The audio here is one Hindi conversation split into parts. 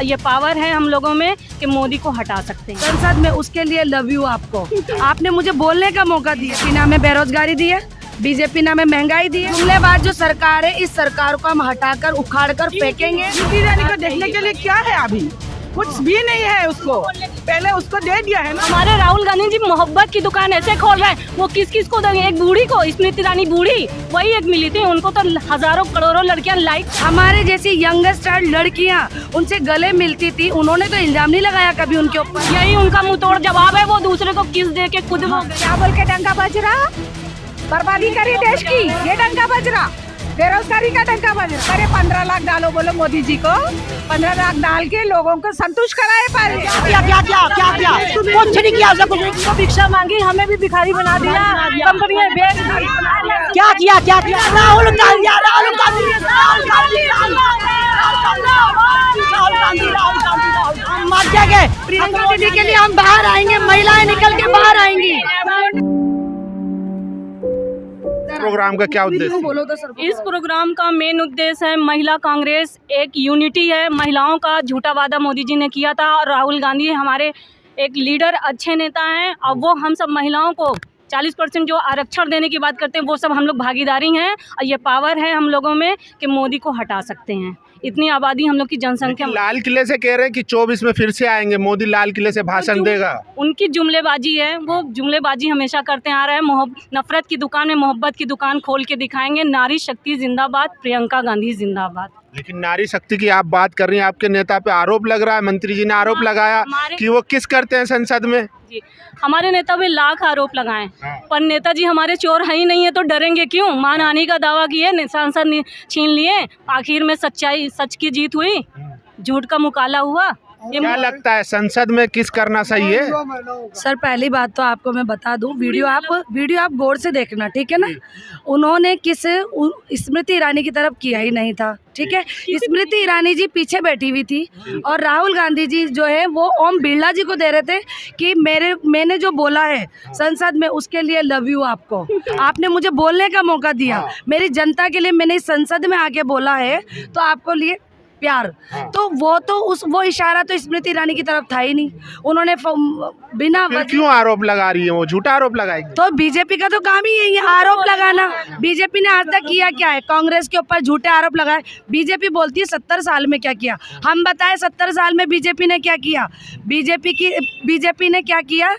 ये पावर है हम लोगों में कि मोदी को हटा सकते हैं। संसद में उसके लिए लव यू आपको। आपने मुझे बोलने का मौका दिया। बीजेपी नाम में बेरोजगारी दी है, बीजेपी नाम में महंगाई दी है। जुमलेबाज जो सरकार है, इस सरकार को हम हटाकर उखाड़ कर फेंकेंगे। स्मृति ईरानी को देखने के लिए क्या है? अभी कुछ भी नहीं है। उसको पहले उसको दे दिया है ना। हमारे राहुल गांधी जी मोहब्बत की दुकान ऐसे खोल रहे हैं, वो किस किस को देंगे? एक बूढ़ी को, स्मृति ईरानी बूढ़ी वही एक मिली थी, उनको तो हजारों करोड़ों लड़कियां लाइक। हमारे जैसी यंगस्ट लड़कियां उनसे गले मिलती थी, उन्होंने तो इल्जाम नहीं लगाया कभी उनके ऊपर। यही उनका मुंहतोड़ जवाब है, वो दूसरे को किस दे के खुद वो क्या बोल के डंका बज रहा? बर्बादी करी देश की, ये डंका बज रहा। बेरोजगारी का डंका बज रहा। अरे 15 लाख डालो बोलो मोदी जी को, 15 लाख डाल के लोगों को संतुष्ट कराए पर कुछ नहीं किया, कुछ नहीं। भिक्षा मांगी, हमें भी भिखारी बना दिया, कंपनियां बेच क्या किया? राहुल गांधी मर जाएंगे। प्रियंका दीदी के लिए हम बाहर आएंगे, महिलाएं निकल के बाहर आएंगी। प्रोग्राम का क्या उद्देश्य है? इस प्रोग्राम का मेन उद्देश्य है महिला कांग्रेस, एक यूनिटी है। महिलाओं का झूठा वादा मोदी जी ने किया था और राहुल गांधी हमारे एक लीडर, अच्छे नेता हैं। अब वो हम सब महिलाओं को 40% जो आरक्षण देने की बात करते हैं, वो सब हम लोग भागीदारी हैं और ये पावर है हम लोगों में कि मोदी को हटा सकते हैं। इतनी आबादी हम लोग की जनसंख्या। लाल किले से कह रहे हैं कि 24 में फिर से आएंगे मोदी, लाल किले से भाषण देगा। उनकी जुमलेबाजी है, वो जुमलेबाजी हमेशा करते आ रहे हैं। नफरत की दुकान में मोहब्बत की दुकान खोल के दिखाएंगे। नारी शक्ति जिंदाबाद, प्रियंका गांधी जिंदाबाद। लेकिन नारी शक्ति की आप बात कर रही हैं, आपके नेता पे आरोप लग रहा है, मंत्री जी ने आरोप लगाया कि वो किस करते हैं संसद में। जी, हमारे नेता पे लाख आरोप लगाए, पर नेताजी हमारे चोर है ही नहीं है तो डरेंगे क्यों? मानहानि का दावा किए, सांसद छीन लिए, आखिर में सच की जीत हुई, झूठ का मुकाला हुआ। क्या लगता है संसद में किस करना सही है? सर पहली बात तो आपको मैं बता दूं, वीडियो आप गौर से देखना, ठीक है ना। उन्होंने स्मृति ईरानी की तरफ किया ही नहीं था, ठीक है। स्मृति ईरानी जी पीछे बैठी हुई थी और राहुल गांधी जी जो है वो ओम बिरला जी को दे रहे थे कि मैंने जो बोला है संसद में उसके लिए लव यू आपको। आपने मुझे बोलने का मौका दिया, मेरी जनता के लिए मैंने इस संसद में आके बोला है, तो आपको लिए प्यार। तो वो इशारा तो स्मृति ईरानी की तरफ था ही नहीं। उन्होंने बिना क्यों आरोप लगा रही है? वो झूठा आरोप लगाएगी। तो बीजेपी का तो काम ही यही है, आरोप लगाना। बीजेपी ने आज तक किया क्या है? कांग्रेस के ऊपर झूठे आरोप लगाए। बीजेपी बोलती है 70 साल में क्या किया। हम बताएं 70 साल में बीजेपी ने क्या किया? बीजेपी ने क्या किया?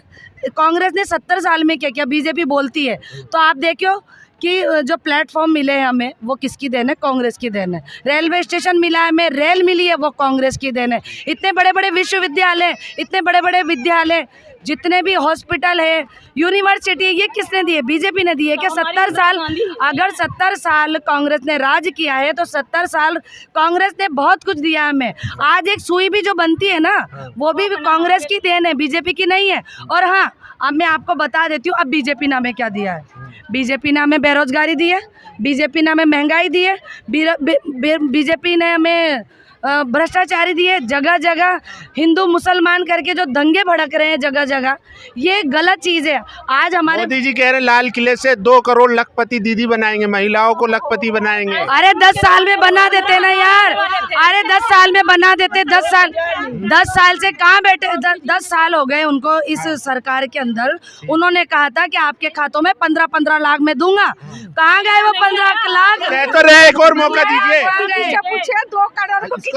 कांग्रेस ने 70 साल में क्या किया? बीजेपी बोलती है। तो आप देखो कि जो प्लेटफॉर्म मिले हैं हमें, वो किसकी देन है? कांग्रेस की देन है। रेलवे स्टेशन मिला है हमें, रेल मिली है, वो कांग्रेस की देन है। इतने बड़े बड़े विश्वविद्यालय, इतने बड़े बड़े विद्यालय, जितने भी हॉस्पिटल है, यूनिवर्सिटी, ये किसने दिए? बीजेपी ने दिए क्या? 70 साल, अगर 70 साल कांग्रेस ने राज किया है तो 70 साल कांग्रेस ने बहुत कुछ दिया हमें। आज एक सुई भी जो बनती है ना, वो भी कांग्रेस की देन है, बीजेपी की नहीं है। और हाँ, अब मैं आपको बता देती हूँ, अब बीजेपी ने हमें क्या दिया है। बीजेपी ने हमें बेरोजगारी दी है, बीजेपी ने हमें महंगाई दी है, बीजेपी ने हमें भ्रष्टाचारी दी है। जगह जगह हिंदू मुसलमान करके जो दंगे भड़क रहे हैं जगह जगह, ये गलत चीज़ है। आज हमारे मोदी जी कह रहे हैं लाल किले से 2 करोड़ लखपति दीदी बनाएंगे, महिलाओं को लखपति बनाएंगे। अरे 10 साल में बना देते ना यार, अरे 10 साल में बना देते। 10 साल से कहाँ बैठे? 10 साल हो गए उनको इस सरकार के अंदर। उन्होंने कहा था कि आपके खातों में 15-15 लाख में दूंगा। कहाँ गए वो 15 लाख? तो रहे, एक और मौका दीजिए। पूछे 2 करोड़ आप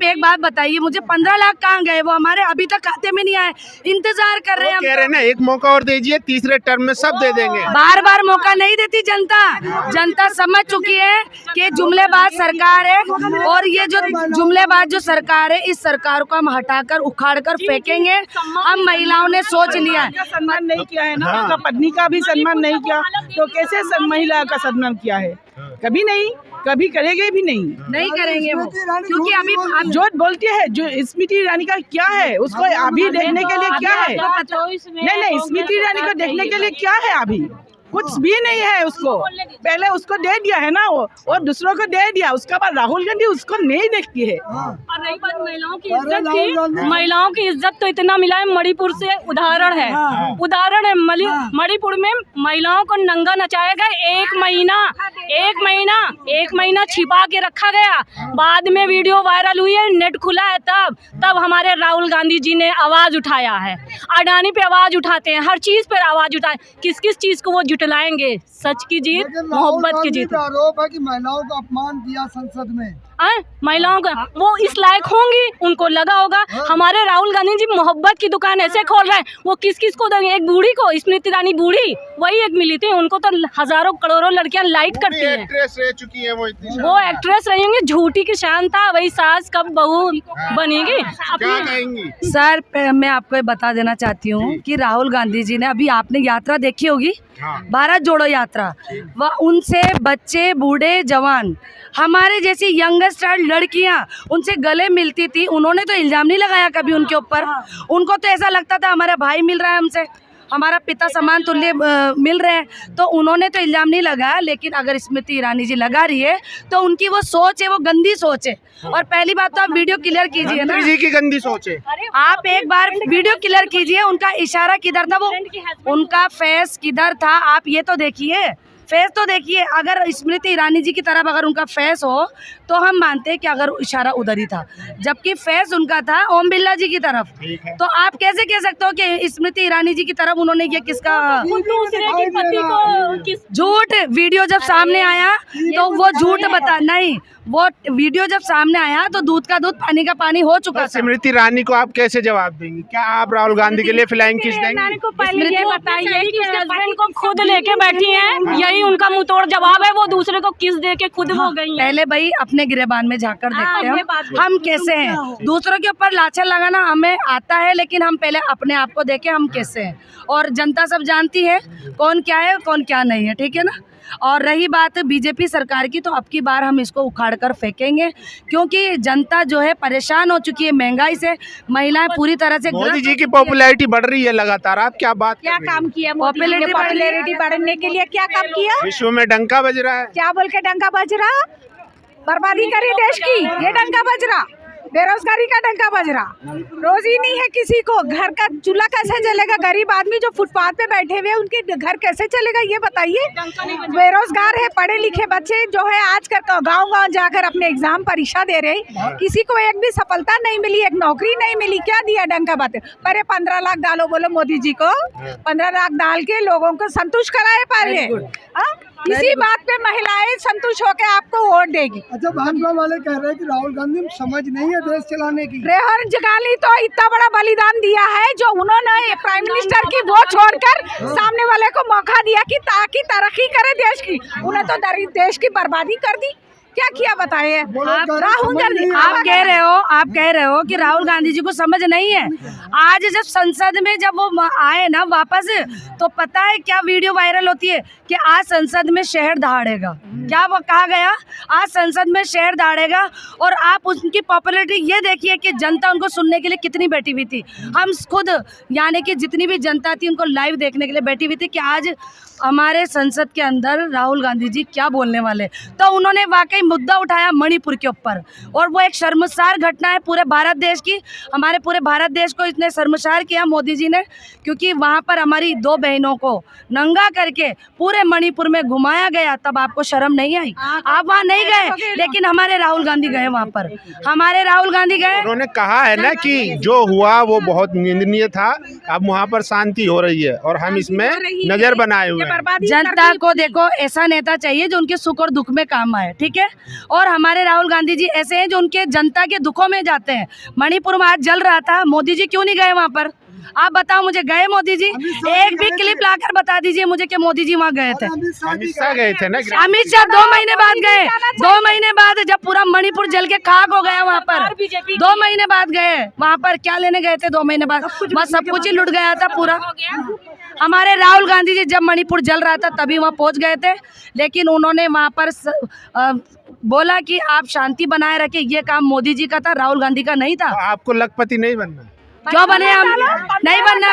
एक बात बताइए मुझे, 15 लाख कहाँ गए? वो हमारे अभी तक खाते में नहीं आए, इंतजार कर रहे हैं। कह रहे हैं ना एक मौका और दीजिए, तीसरे टर्म में सब दे देंगे। बार बार मौका नहीं देती जनता। जनता समझ चुकी है कि जुमलेबाज सरकार है, और ये जो जुमलेबाज जो सरकार है, इस सरकार को हम हटाकर उखाड़ कर फेंकेंगे। हम महिलाओं ने सोच लिया है। सम्मान नहीं किया है ना, उसका पत्नी का भी सम्मान नहीं किया, तो कैसे महिला का सम्मान किया है? कभी नहीं, कभी करेंगे भी नहीं करेंगे वो, क्योंकि अभी जो बोलती है, जो स्मृति ईरानी का क्या है, उसको अभी देखने के लिए क्या है? नहीं, स्मृति ईरानी को देखने के लिए क्या है? अभी कुछ भी नहीं है उसको। पहले उसको दे दिया है ना वो, और दूसरों को दे दिया, उसके बाद राहुल गांधी उसको नहीं देखती है। और रही बात महिलाओं की इज्जत की, महिलाओं की इज्जत तो इतना मिला है, मणिपुर से उदाहरण है, उदाहरण है। मणिपुर में महिलाओं को नंगा नचाया गया, एक महीना छिपा के रखा गया। बाद में वीडियो वायरल हुई है, नेट खुला है, तब हमारे राहुल गांधी जी ने आवाज उठाया है। अडानी पे आवाज उठाते हैं, हर चीज पर आवाज उठाए। किस किस चीज को वो जुटलाएंगे? सच की जीत, मोहब्बत की जीत। आरोप है कि महिलाओं का अपमान किया संसद में। महिलाओं का वो इस लायक होंगी, उनको लगा होगा। हमारे राहुल गांधी जी मोहब्बत की दुकान ऐसे खोल रहे हैं, वो किस किस को देंगे? एक बूढ़ी को, स्मृति ईरानी बूढ़ी, वही एक मिली थी, उनको तो हजारों करोड़ों लड़कियां लाइक करती हैं। एक्ट्रेस रह चुकी है वो एक्ट्रेस रही होंगी, झूठी की शान था, वही सास कब बहू बनेगी। क्या कहेंगी सर, मैं आपको बता देना चाहती हूँ कि राहुल गांधी जी ने, अभी आपने यात्रा देखी होगी, भारत जोड़ो यात्रा, वह उनसे बच्चे, बूढ़े, जवान, हमारे जैसी यंगस्टर लड़कियां उनसे गले मिलती थी। उन्होंने तो इल्जाम नहीं लगाया कभी उनके ऊपर। उनको तो ऐसा लगता था हमारा भाई मिल रहा है हमसे, हमारा पिता समान तुल्य मिल रहे हैं, तो उन्होंने तो इल्जाम नहीं लगाया। लेकिन अगर स्मृति ईरानी जी लगा रही है तो उनकी वो सोच है, वो गंदी सोच है। और पहली बात तो आप वीडियो क्लियर कीजिए ना, जी की गंदी सोच है। आप एक बार वीडियो क्लियर कीजिए, उनका इशारा किधर था, वो उनका फेस किधर था, आप ये तो देखिए, फेस तो देखिए। अगर स्मृति ईरानी जी की तरफ अगर उनका फेस हो तो हम मानते हैं कि अगर इशारा उधर ही था, जबकि फेस उनका था ओम बिरला जी की तरफ। तो आप कैसे कह सकते हो कि स्मृति ईरानी जी की तरफ उन्होंने ये किसका दूसरे के पति को झूठ? वीडियो जब सामने आया तो वो झूठ बता नहीं, वो वीडियो जब सामने आया तो दूध का दूध पानी का पानी हो चुका था। स्मृति ईरानी को आप कैसे जवाब देंगी? क्या आप राहुल गांधी के लिए फ्लाइंग किस देंगी? पहले ये बताइए कि हस्बैंड को खुद लेके बैठी हैं, यही उनका मुंह तोड़ जवाब है। वो दूसरे को किस दे के खुद हो गई हैं। पहले भाई अपने गिरेबान में झांक कर देखते हैं हम कैसे हैं। दूसरों के ऊपर लाछन लगाना हमें आता है, लेकिन हम पहले अपने आप को देखें हम कैसे हैं। और जनता सब जानती है कौन क्या है कौन क्या नहीं है, ठीक है ना। और रही बात बीजेपी सरकार की, तो अब की बार हम इसको उखाड़ कर फेंकेंगे, क्योंकि जनता जो है परेशान हो चुकी है महंगाई से, महिलाएं पूरी तरह से। मोदी जी की पॉपुलैरिटी बढ़ रही है लगातार, आप क्या बात क्या काम किया? पॉपुलैरिटी बढ़ने के लिए क्या काम किया? विश्व में डंका बज रहा है। क्या बोल के डंका बज रहा? बर्बादी करी देश की, ये डंका बज रहा। बेरोजगारी का डंका बज रहा। रोजी नहीं है किसी को, घर का चूल्हा कैसे जलेगा? गरीब आदमी जो फुटपाथ पे बैठे हुए हैं उनके घर कैसे चलेगा ये बताइए। बेरोजगार है, पढ़े लिखे बच्चे जो है आज कर गाँव जाकर अपने एग्जाम परीक्षा दे रहे, किसी को एक भी सफलता नहीं मिली, एक नौकरी नहीं मिली। क्या दिया डंका बात? पर 15 लाख डालो बोलो मोदी जी को, 15 लाख डाल के लोगों को संतुष्ट कराए पाए। इसी बात पे महिलाएं संतुष्ट होकर आपको वोट देगी। अच्छा, भाजपा वाले कह रहे हैं कि राहुल गांधी में समझ नहीं है देश चलाने की। रेहर जगाली तो इतना बड़ा बलिदान दिया है, जो उन्होंने प्राइम मिनिस्टर की वो छोड़कर सामने वाले को मौका दिया कि ताकि तरक्की करे देश की, उन्हें तो देश की बर्बादी कर दी। क्या किया बताइए? राहुल गांधी, आप कह रहे हो कि राहुल गांधी जी को समझ नहीं है। आज जब संसद में जब वो आए ना वापस, तो पता है क्या वीडियो वायरल होती है कि आज संसद में शहर दहाड़ेगा। क्या वो कहा गया? आज संसद में शहर दहाड़ेगा। और आप उनकी पॉपुलैरिटी ये देखिए कि जनता उनको सुनने के लिए कितनी बैठी हुई थी। हम खुद यानी कि जितनी भी जनता थी उनको लाइव देखने के लिए बैठी हुई थी कि आज हमारे संसद के अंदर राहुल गांधी जी क्या बोलने वाले। तो उन्होंने वाकई मुद्दा उठाया मणिपुर के ऊपर, और वो एक शर्मसार घटना है पूरे भारत देश की। हमारे पूरे भारत देश को इतने शर्मसार किया मोदी जी ने, क्योंकि वहाँ पर हमारी 2 बहनों को नंगा करके पूरे मणिपुर में घुमाया गया। तब आपको शर्म नहीं आई? आप वहाँ नहीं गए, लेकिन हमारे राहुल गांधी गए वहाँ पर, हमारे राहुल गांधी गए। उन्होंने कहा है ना कि जो हुआ वो बहुत निंदनीय था, अब वहाँ पर शांति हो रही है और हम इसमें नजर बनाए हुए हैं। जनता को देखो ऐसा नेता चाहिए जो उनके सुख और दुख में काम आए, ठीक है। और हमारे राहुल गांधी जी ऐसे हैं जो उनके जनता के दुखों में जाते हैं। मणिपुर में आज जल रहा था, मोदी जी क्यों नहीं गए वहाँ पर? आप बताओ मुझे, गए मोदी जी? एक भी क्लिप लाकर बता दीजिए मुझे कि मोदी जी वहाँ गए थे। अमित शाह गए थे ना। अमित शाह 2 महीने बाद गए, 2 महीने बाद, जब पूरा मणिपुर जल के खाक हो गया वहाँ पर, 2 महीने बाद गए वहाँ पर। क्या लेने गए थे 2 महीने बाद? बस सब कुछ ही लुट गया था पूरा। हमारे राहुल गांधी जी जब मणिपुर जल रहा था तभी वहाँ पहुँच गए थे, लेकिन उन्होंने वहाँ पर बोला कि आप शांति बनाए रखें। ये काम मोदी जी का था, राहुल गांधी का नहीं था। आपको लखपति नहीं बनना? जो बने हम नहीं बनना,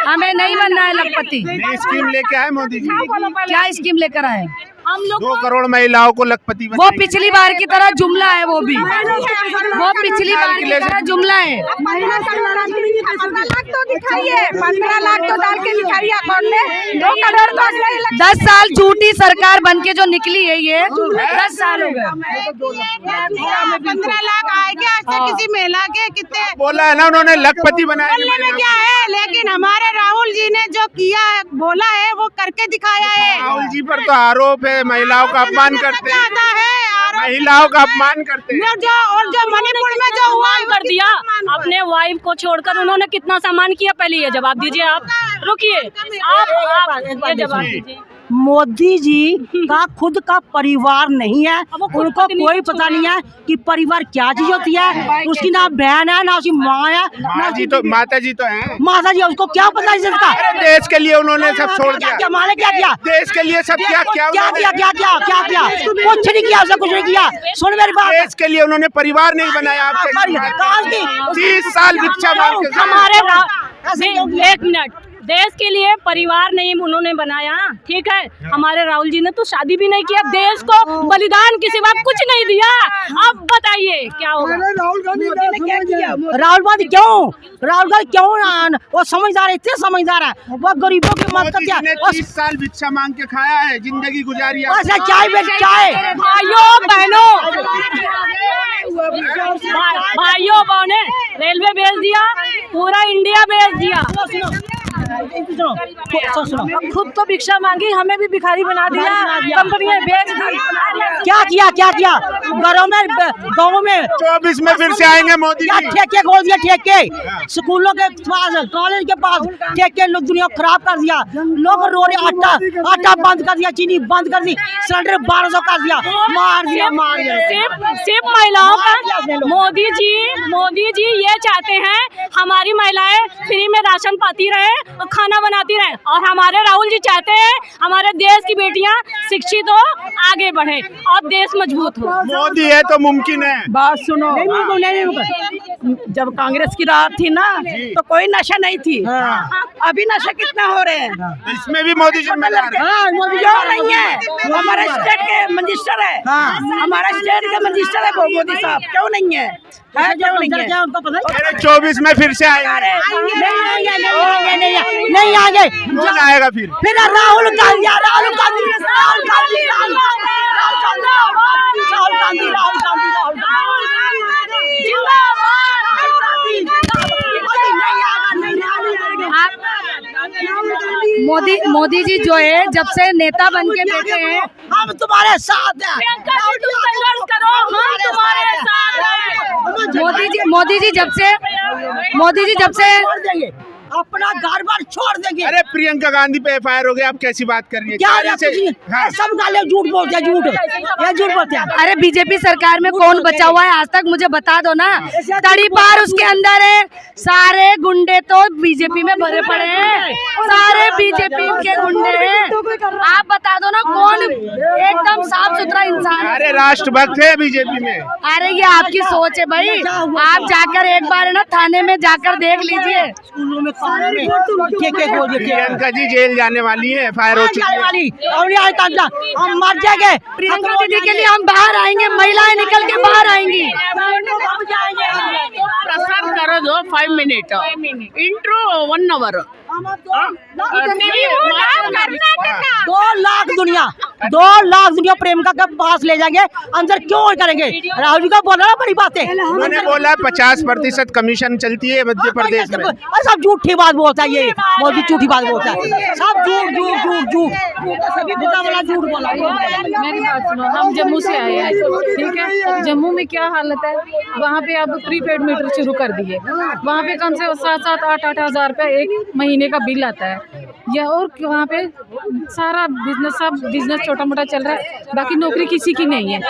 हमें नहीं बनना है लखपति। नई स्कीम लेके आए मोदी जी, क्या स्कीम लेकर आए? हम लोग 2 करोड़ महिलाओं को लखपति वो पिछली बार की तरह जुमला है, वो पिछली बार की तरह जुमला है। 15 लाख तो दिखाइए, 15 लाख तो डाल के दिखाइए अकाउंट में। 2 करोड़ तो 10 साल झूठी सरकार बन के जो निकली है, ये 10 साल हो गए। 15 लाख आएंगे आज तक किसी महिला के कितने बोला है ना उन्होंने, लखपति बनाया। बोलने में क्या है, लेकिन हमारे राहुल जी ने जो किया है, बोला है, वो करके दिखाया है। राहुल जी पर तो आरोप है महिलाओं का अपमान करते हैं, महिलाओं का अपमान करते हैं। जो मणिपुर में जो हुआ कर दिया अपने वाइफ को छोड़कर, उन्होंने कितना सम्मान किया, पहले ये जवाब दीजिए। आप रुकिए, आप ये जवाब दीजिए। मोदी जी का खुद का परिवार नहीं है, उनको कोई पता नहीं है कि परिवार क्या चीज होती है। उसकी ना बहन है, ना उसकी माँ है, माता जी तो हैं। माता जी, उसको क्या पता है इसका? देश के लिए उन्होंने सब छोड़ दिया। क्या माने क्या किया? देश के लिए सब क्या क्या किया? कुछ नहीं किया, उसने कुछ नहीं किया। सुन मेरी बात, देश के लिए उन्होंने परिवार नहीं बनाया। आपके 30 साल भिक्षा मांग के हमारे एक मिनट, देश के लिए परिवार नहीं उन्होंने बनाया, ठीक है। हमारे राहुल जी ने तो शादी भी नहीं किया, देश को बलिदान के सिवा कुछ नहीं दिया। अब बताइए क्या होगा? राहुल गांधी ने क्या किया? राहुल गांधी क्यों वो समझदार है, इतने समझदार है, वो गरीबों की मदद मोदी किया। जी ने 30 साल भिक्षा मांग के खाया है, जिंदगी गुजारी है। भाइयों बहनों, रेलवे भेज दिया, पूरा इंडिया भेज दिया। खुद तो भिक्षा मांगी, हमें भी भिखारी बना दिया, कंपनियां बेच दी। क्या किया गाँव में 24 में फिर से आएंगे मोदी जी। ठेके खोल दिया, ठेके स्कूलों के पास, कॉलेज के पास ठेके, लोग दुनिया खराब कर दिया। लोग रोड आटा बंद कर दिया, चीनी बंद कर दी, सिलेंडर 1200 कर दिया, मार दिया। सिर्फ महिलाओं का मोदी जी ये चाहते हैं हमारी महिलाएं फ्री में राशन पाती रहे, खाना बनाती रहे, और हमारे राहुल जी चाहते हैं हमारे देश की बेटियां शिक्षित हो, आगे बढ़े और देश मजबूत हो। मोदी है तो मुमकिन है। बात सुनो, जब कांग्रेस की रात थी ना, तो कोई नशा नहीं थी। अभी नशा कितना हो रहे हैं, इसमें भी मोदी जिम्मेदार है। क्यों नहीं है? हमारे स्टेट के मिनिस्टर है, हमारा स्टेट के मिनिस्टर है वो मोदी साहब, क्यों नहीं है? क्यों नहीं है? उनको पता नहीं। अरे 24 में फिर से आएंगे। नहीं आगे कौन आएगा फिर राहुल गांधी मोदी जी जो है, जब से नेता बन के बैठे हैं, हम तुम्हारे साथ हैं। मोदी जी जब से अपना घर बार छोड़ देंगे। अरे प्रियंका गांधी पे FIR हो गया, आप कैसी बात कर रही है? क्या सब गाले झूठ बोलते हैं, झूठ बोलते हैं। अरे बीजेपी सरकार में कौन बचा हुआ है आज तक, मुझे बता दो ना। तड़ी पार उसके अंदर है, सारे गुंडे तो बीजेपी में भरे पड़े हैं, सारे बीजेपी के गुंडे हैं। आप बता दो ना कौन एकदम साफ सुथरा इंसान है। अरे राष्ट्रभक्त है बीजेपी में। अरे ये आपकी सोच है भाई, आप जाकर एक बार ना थाने में जाकर देख लीजिए। स्कूलों में प्रियंका जी जेल जाने वाली है, FIR हो चुकी है। हम मर जाएंगे। प्रियंका दीदी के लिए हम बाहर आएंगे, महिलाएं निकल के बाहर आएंगी। प्रसार करो दो 5 मिनट, इंट्रो 1 आवर। 2 लाख दुनिया प्रियंका के पास ले जाएंगे, अंदर क्यों करेंगे? राहुल जी का बोला ना बड़ी बात है, उन्होंने बोला 50% कमीशन चलती है मध्य प्रदेश में। सब झूठी बात बोलता है, ये मोदी झूठी बात बोलता है, सब झूठ बोला। मेरी बात सुनो, हम जम्मू से आए हैं, ठीक है। जम्मू में क्या हालत है, वहाँ पे अब प्रीपेड मीटर शुरू कर दिए, वहाँ पे कम से 7-7, 8-8 हज़ार रुपये एक महीने का बिल आता है। या और वहाँ पे सारा बिजनेस छोटा मोटा चल रहा है, बाकी नौकरी किसी की नहीं है।